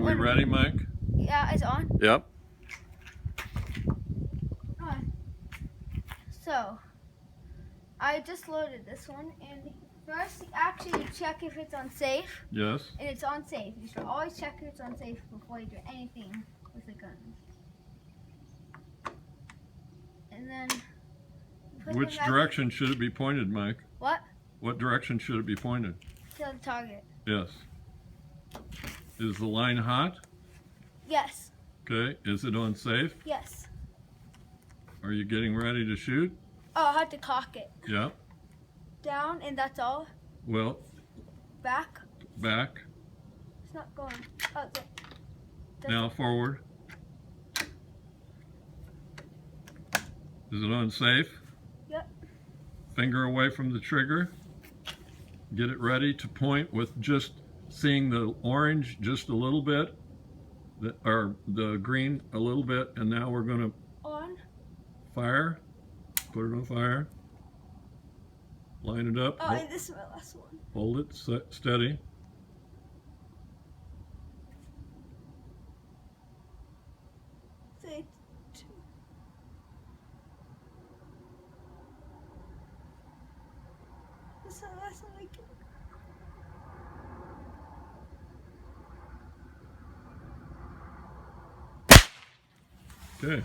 we ready, Mike? Yeah, it's on. Yep. So, I just loaded this one, and first, actually, you check if it's on safe. Yes. And it's on safe. You should always check if it's on safe before you do anything with the gun. And then, Which direction should it be pointed, Mike? What? What direction should it be pointed? To the target. Yes. Is the line hot? Yes. Okay. Is it on safe? Yes. Are you getting ready to shoot? Oh, I had to cock it. Yeah. Down, and that's all. Well, Back. back. It's not going. Oh, there. Now forward. Is it on safe? Yep. Finger away from the trigger. Get it ready to point with just seeing the orange just a little bit, or the green a little bit, and now we're going to fire. Put it on fire. Line it up. Oh, and this is my last one. Hold it steady. Say two. This is the last one I get. Okay.